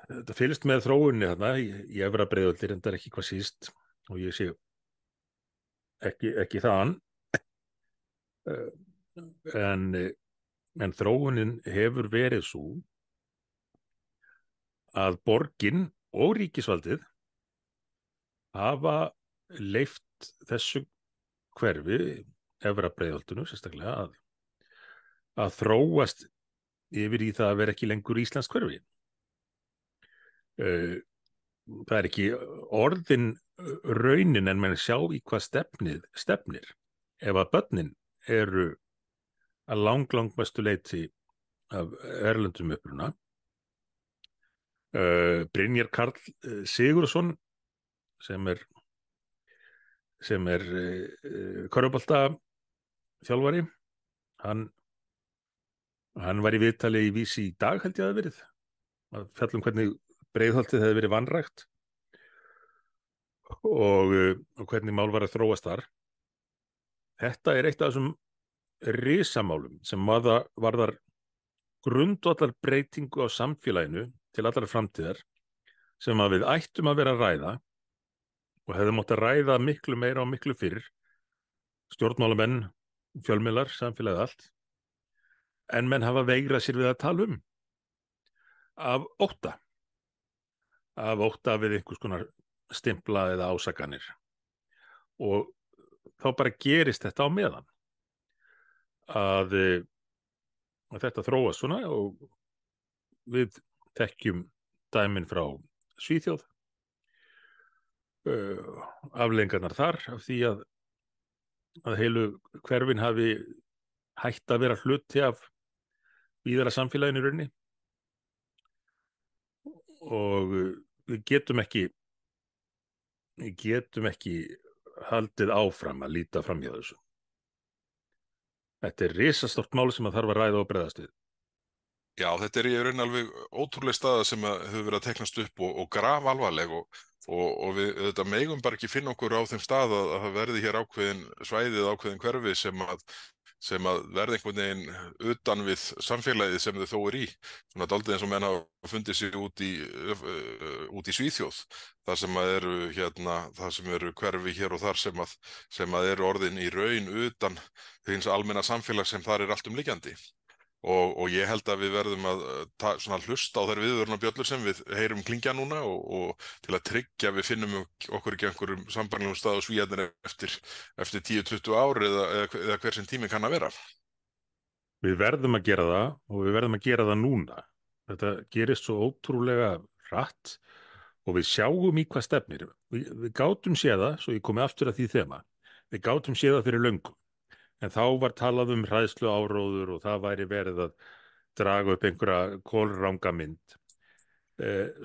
þetta fylgst með þróunni þarna í efra Breiðholti, reyndar ekki hvað síst, og ég sé ekki þaðan, en þróunin hefur verið svo að borgin og ríkisvaldið hafa leyft þessu hverfi, efra Breiðholtinu sérstaklega, að þróast yfir í það að vera ekki lengur íslenskt hverfi. Það er ekki orðin raunin en menn sjá í hvað stefnir ef að börnin eru að langmestu leyti af erlendum uppruna. Brynjar Karl Sigurðsson sem er körfubolta þjálfari, hann var í viðtali í Vísi í dag, held ég að verið, að fjalla hvernig Breiðholtið hefði verið vanrækt og hvernig mál var að þróast þar. Þetta er eitt af þessum risamálum sem varðar grundvallar breytingu á samfélaginu til allra framtíðar sem að við ættum að vera að ræða og hefðum átt að ræða miklu meira og miklu fyrr, stjórnmálamenn, fjölmiðlar, samfélagið allt, en menn hafa veigrað sér við að tala af ótta við einhvers konar stimpla eða ásakanir, og þá bara gerist þetta á meðan að þetta þróast svona, og við þekkjum dæmin frá Svíþjóð, afleiðingarnar þar af því að heilu hverfin hafi hætt að vera hluti af víðara samfélaginu í rauninni, og við getum ekki haldið áfram að líta fram hjá þessu. Þetta er risastórt mál sem að þarf að ræða og bregðast við. Já, þetta er í raun alveg ótrúleg staða sem að hefur verið að teiknast upp og grafalvarleg og við þetta megum bara ekki finna okkur á þeim stað að það verði hér ákveðin hverfi sem að verði einhvern veginn utan við samfélagið sem þau þó er í. Svona dálítið eins og menn hafa fundið sig út í Svíþjóð, þar sem eru hverfi hér og þar sem að eru orðin í raun utan hins almenna samfélag sem þar er allt liggjandi. Og ég held að við verðum að hlusta á þær viðvörunarbjöllur sem við heyrum klingja núna og til að tryggja við finnum okkur ekki einhverjum sambærilegum stað á Svíarnir eftir 10-20 ár eða hver sem tíminn kann að vera. Við verðum að gera það og við verðum að gera það núna. Þetta gerist svo ótrúlega hratt og við sjáum í hvað stefnir. Við gátum séð það, svo ég komi aftur að því þema, við gátum séð það fyrir löngu. En þá var talað hræðslu áróður og það væri verið að draga upp einhverja kolranga mynd.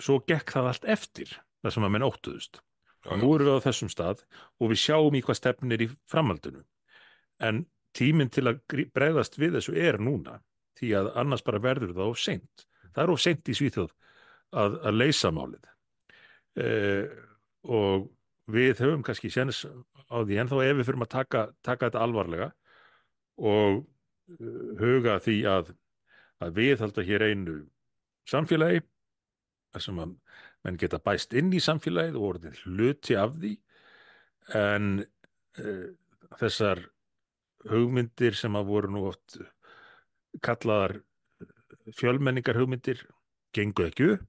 Svo gekk það allt eftir, það sem að menn óttuðust. Og nú erum við á þessum stað og við sjáum í hvað stefnir í framhaldinu. En tíminn til að bregðast við þessu er núna, því að annars bara verður það of seint. Það er of seint í Svíþjóð að leysa málið. Og við höfum kannski séns á því, en þá ef við fyrir að taka þetta alvarlega og huga því að viðhalda hér einu samfélagi þar sem að menn geta bæst inn í samfélagið og orðið hluti af því, en þessar hugmyndir sem að voru nú oft kallaðar fjölmenningar hugmyndir gengu ekki upp.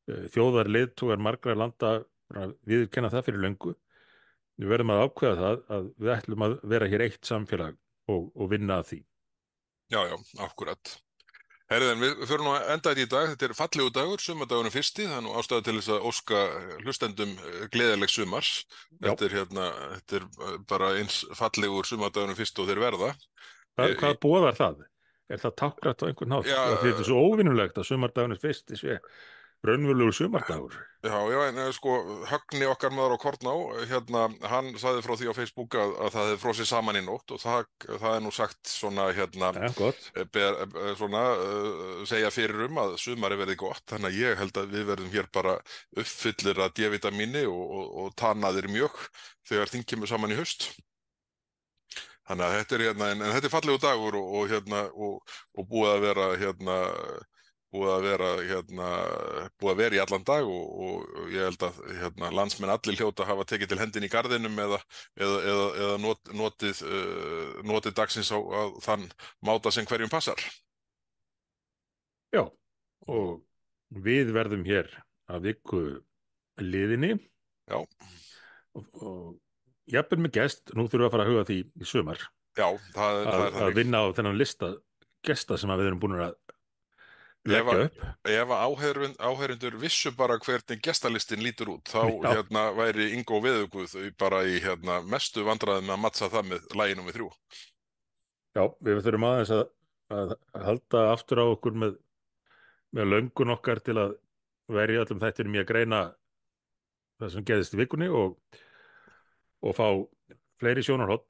Þjóðarleiðtogar margra landa viðurkenna það fyrir löngu. Við verðum að ákveða það að við ætlum að vera hér eitt samfélag og vinna að því. Já, akkurat. Herðin, við förum nú að enda þetta í dag. Þetta er fallegu dagur, sumardagurinn fyrsti. Það er nú ástæða til þess að óska hlustendum gleðilegs sumars. Já. Þetta er bara eins fallegur sumardagurinn fyrsti og þeir verða. Hvað boðar það? Er það táknrænt á einhvern hátt? Já, Því þetta er svo óvinnulegt að sumardagurinn fyrsti sé raunverulegur sumardagur. já, en sko, Högni okkar maður á Korná, hann sagði frá því á Facebook að það hefði frosið saman í nótt og það er nú sagt svona, Já, gott. segja fyrir að sumari verði gott, þannig að ég held að við verðum hér bara uppfyllir að D-vitamíni og tannaðir mjög þegar þing kemur saman í haust. Þannig að þetta er en þetta er fallegu dagur og búið að vera búið að vera í allan dag og ég held að landsmenn allir hljóta hafa tekið til hendin í garðinum eða notið dagsins á þann máta sem hverjum passar. Já, og við verðum hér að viku liðinni. Já. Og jafnvel með gest, nú þurfum við að fara að huga því í sumar. Já, það er að þannig. Vinna á þennan lista gesta sem við erum búin að leggja upp. Ef áheyrendur vissu bara hvernig gestalistin lítur út, þá væri Ingó Veðuguð bara í mestu vandræðum með að mattsa það með lagi númer 3. Já, við þurfum aðeins að halda aftur á okkur með löngun okkar til að verja öllum þættinum í að greina það sem gerðist í vikunni og fá fleiri sjónarhorn.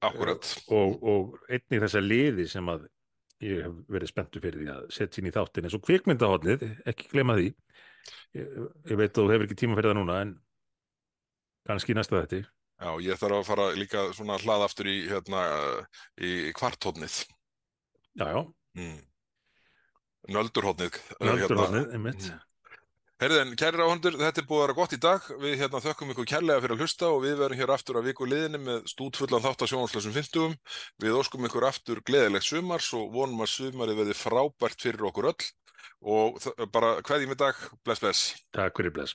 Akkurat. Og einnig þessa liði sem að ég hef verið spenntur fyrir því að setja inn í þáttin eins og kvikmyndahornið, ekki gleyma því. Ég veit að þú hefur ekki tíma fyrir það núna, en kannski næsta þetta. Já, ég þarf að fara líka svona hlað aftur í kvarthornið. Já. Nöldurhornið. Nöldurhornið, einmitt. Herðin, kæri áhorfendur, þetta er búið að vera gott í dag. Við þökkum ykkur kærlega fyrir að hlusta og við verum hér aftur að viku liðinni með stútfullan þátt af sjónvarpslausum 50. Við óskum ykkur aftur gleðilegt sumars og vonum að sumarið verði frábært fyrir okkur öll. Og bara kveðjum í dag, bless. Takk fyrir, bless.